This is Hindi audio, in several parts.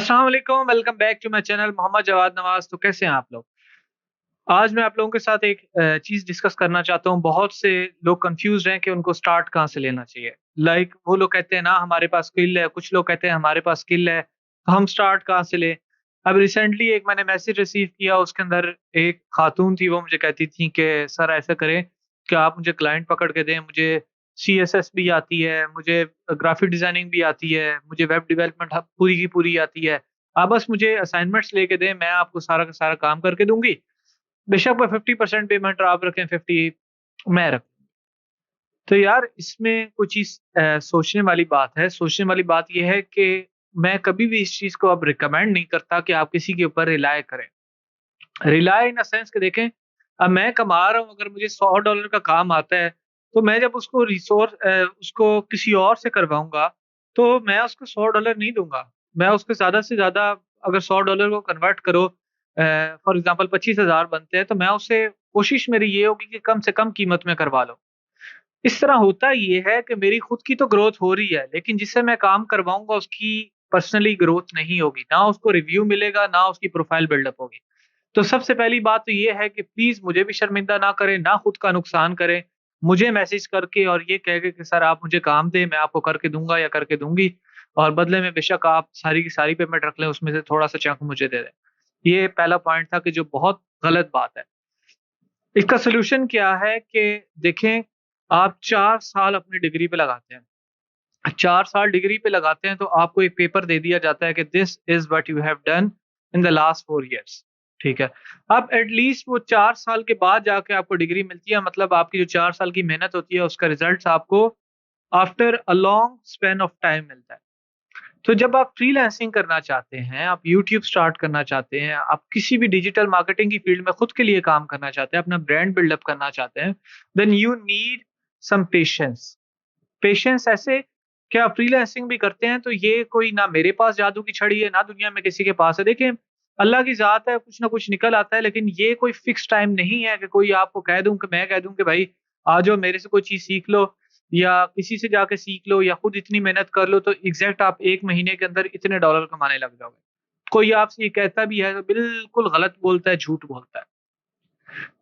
अस्सलाम वालेकुम, welcome back to my channel Mohammad Jawad Nawaz. तो कैसे हैं आप लोग? आज मैं आप लोगों के साथ एक चीज़ डिस्कस करना चाहता हूँ। बहुत से लोग कन्फ्यूज़्ड हैं कि उनको स्टार्ट कहाँ से लेना चाहिए। वो लोग कहते हैं ना हमारे पास स्किल है, कुछ लोग कहते हैं हमारे पास स्किल है, तो हम स्टार्ट कहाँ से लें? अब रिसेंटली एक मैंने मैसेज रिसीव किया, उसके अंदर एक खातून थी, वो मुझे कहती थी कि सर ऐसा करें कि आप मुझे क्लाइंट पकड़ के दें, मुझे सीएसएस भी आती है, मुझे ग्राफिक डिज़ाइनिंग भी आती है, मुझे वेब डेवलपमेंट पूरी की पूरी आती है। आप बस मुझे असाइनमेंट्स लेके दें, मैं आपको सारा का सारा काम करके दूँगी। बेशक मैं 50% पेमेंट आप रखें, 50 मैं रखूँ। तो यार इसमें कुछ चीज़ सोचने वाली बात है। सोचने वाली बात ये है कि मैं कभी भी इस चीज़ को अब रिकमेंड नहीं करता कि आप किसी के ऊपर रिलाय करें। रिलाय इन अ सेंस कि देखें, अब मैं कमा रहा हूँ, अगर मुझे $100 का काम आता है, तो मैं जब उसको किसी और से करवाऊँगा, तो मैं उसको $100 नहीं दूँगा। मैं उसको ज़्यादा से ज़्यादा, अगर $100 को कन्वर्ट करो, फॉर एग्ज़ाम्पल 25,000 बनते हैं, तो मैं उससे कोशिश मेरी ये होगी कि कम से कम कीमत में करवा लूँ। इस तरह होता ये है कि मेरी खुद की तो ग्रोथ हो रही है, लेकिन जिससे मैं काम करवाऊँगा उसकी पर्सनली ग्रोथ नहीं होगी। ना उसको रिव्यू मिलेगा, ना उसकी प्रोफ़ाइल बिल्डअप होगी। तो सबसे पहली बात तो ये है कि प्लीज़ मुझे भी शर्मिंदा ना करें, ना खुद का नुकसान करें। मुझे मैसेज करके और ये कह के कि सर आप मुझे काम दें, मैं आपको करके दूँगा या करके दूँगी, और बदले में बेशक आप सारी की सारी पेमेंट रख लें, उसमें से थोड़ा-सा चंक मुझे दे दें। ये पहला पॉइंट था कि जो बहुत गलत बात है। इसका सॉल्यूशन क्या है कि देखें, आप 4 साल अपनी डिग्री पे लगाते हैं। 4 साल डिग्री पे लगाते हैं, तो आपको एक पेपर दे दिया जाता है कि this is what you have done in the last 4 years. ठीक है। अब एट लीस्ट वो 4 साल के बाद जाके आपको डिग्री मिलती है, मतलब आपकी जो 4 साल की मेहनत होती है उसका रिज़ल्ट्स आपको after a long span of time मिलता है। तो जब आप फ्रीलांसिंग करना चाहते हैं, आप यूट्यूब स्टार्ट करना चाहते हैं, आप किसी भी डिजिटल मार्केटिंग की फील्ड में खुद के लिए काम करना चाहते हैं, अपना ब्रांड बिल्डअप करना चाहते हैं, then you need some patience. Patience ऐसे कि आप फ्रीलांसिंग भी करते हैं, तो ये कोई ना मेरे पास जादू की छड़ी है, ना दुनिया में किसी के पास है। देखिए, अल्लाह की ज़ात है, कुछ ना कुछ निकल आता है, लेकिन ये कोई फिक्स टाइम नहीं है कि कोई आपको कह दूँ कि मैं कह दूँ कि भाई आ जाओ मेरे से कोई चीज़ सीख लो, या किसी से जाके सीख लो, या खुद इतनी मेहनत कर लो, तो एग्ज़ैक्ट आप 1 महीने के अंदर इतने डॉलर कमाने लग जाओगे। कोई आपसे ये कहता भी है तो बिल्कुल गलत बोलता है, झूठ बोलता है।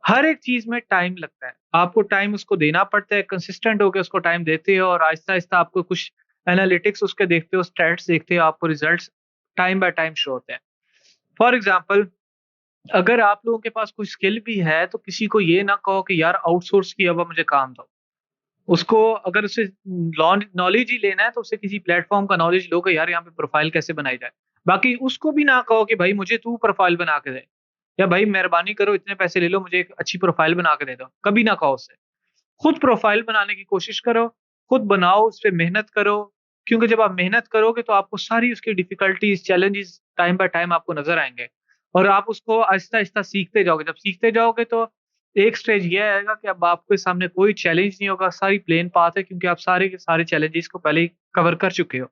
हर एक चीज़ में टाइम लगता है। आपको टाइम उसको देना पड़ता है, कंसिस्टेंट होके उसको टाइम देते हो, और आहिस्ता-आहिस्ता आपको कुछ एनालिटिक्स उसके देखते हो, स्टैट्स देखते हो, आपको results time by time show होते हैं। फॉर एग्ज़ाम्पल, अगर आप लोगों के पास कोई स्किल भी है, तो किसी को ये ना कहो कि यार आउटसोर्स किया हुआ मुझे काम दो। उसको, अगर उसे नॉलेज ही लेना है, तो उसे किसी प्लेटफ़ॉर्म का नॉलेज लो कि यार यहाँ पे प्रोफ़ाइल कैसे बनाई जाए। बाकी उसको भी ना कहो कि भाई मुझे तू प्रोफ़ाइल बना के दे, या भाई मेहरबानी करो इतने पैसे ले लो, मुझे एक अच्छी प्रोफ़ाइल बना के दे दो। कभी ना कहो उससे। खुद प्रोफ़ाइल बनाने की कोशिश करो, खुद बनाओ, उसपे मेहनत करो, क्योंकि जब आप मेहनत करोगे तो आपको सारी उसकी difficulties, challenges time by time आपको नज़र आएँगे, और आप उसको आहिस्ता-आहिस्ता सीखते जाओगे। जब सीखते जाओगे तो एक स्टेज ये आएगा कि अब आपके सामने कोई चैलेंज नहीं होगा, सारी प्लेन पाथ है, क्योंकि आप सारे के सारे चैलेंजेज़ को पहले ही कवर कर चुके हो।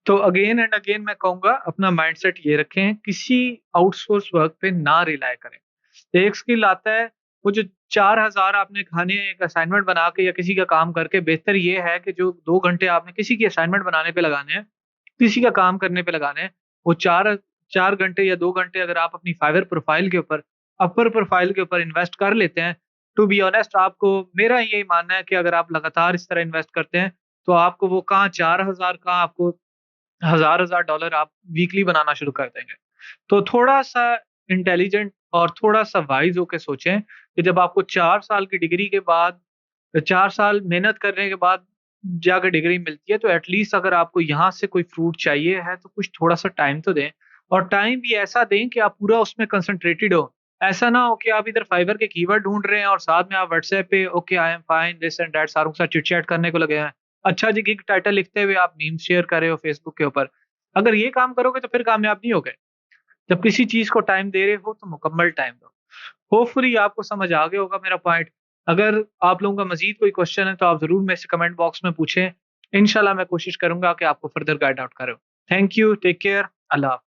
तो अगेन एंड अगेन मैं कहूँगा, अपना माइंडसेट ये रखें, किसी आउटसोर्स वर्क पे ना रिलाय करें। एक स्किल आता है, वो जो 4,000 आपने खाने एक असाइनमेंट बना के या किसी का काम करके, बेहतर ये है कि जो 2 घंटे आपने किसी की असाइनमेंट बनाने पे लगाने हैं, किसी का काम करने पे लगाने हैं, वो 4 घंटे या 2 घंटे अगर आप अपनी फाइवर प्रोफाइल के ऊपर, अपर प्रोफाइल के ऊपर इन्वेस्ट कर लेते हैं, टू बी ऑनेस्ट आपको, मेरा यही मानना है कि अगर आप लगातार इस तरह इन्वेस्ट करते हैं, तो आपको वो कहाँ 4,000, कहाँ आपको हज़ार-हज़ार डॉलर आप वीकली बनाना शुरू कर देंगे। तो थोड़ा-सा इंटेलिजेंट और थोड़ा-सा वाइज़ होके सोचें कि जब आपको 4 साल की डिग्री के बाद, 4 साल मेहनत करने के बाद जाके डिग्री मिलती है, तो एट लीस्ट अगर आपको यहाँ से कोई फ्रूट चाहिए है, तो कुछ थोड़ा-सा टाइम तो दें, और टाइम भी ऐसा दें कि आप पूरा उसमें कंसंट्रेटेड हो। ऐसा ना हो कि आप इधर फाइवर के कीवर्ड ढूँढ रहे हैं और साथ में आप व्हाट्सऐप पे okay I am fine this and that सारों के साथ चिट-चैट करने को लगे हैं। अच्छा जी, गिग टाइटल लिखते हुए आप मीम्स शेयर कर रहे हो फेसबुक के ऊपर। अगर ये काम करोगे तो फिर कामयाब नहीं होगे। जब किसी चीज़ को टाइम दे रहे हो तो मुकम्मल टाइम दो। होपफुली आपको समझ आ गया होगा मेरा पॉइंट। अगर आप लोगों का मज़ीद कोई क्वेश्चन है तो आप ज़रूर मेरे से कमेंट बॉक्स में पूछें। इंशाल्लाह मैं कोशिश करूँगा कि आपको फर्दर गाइड आउट करूँ। थैंक यू, टेक केयर, अल्लाह हाफ़िज़।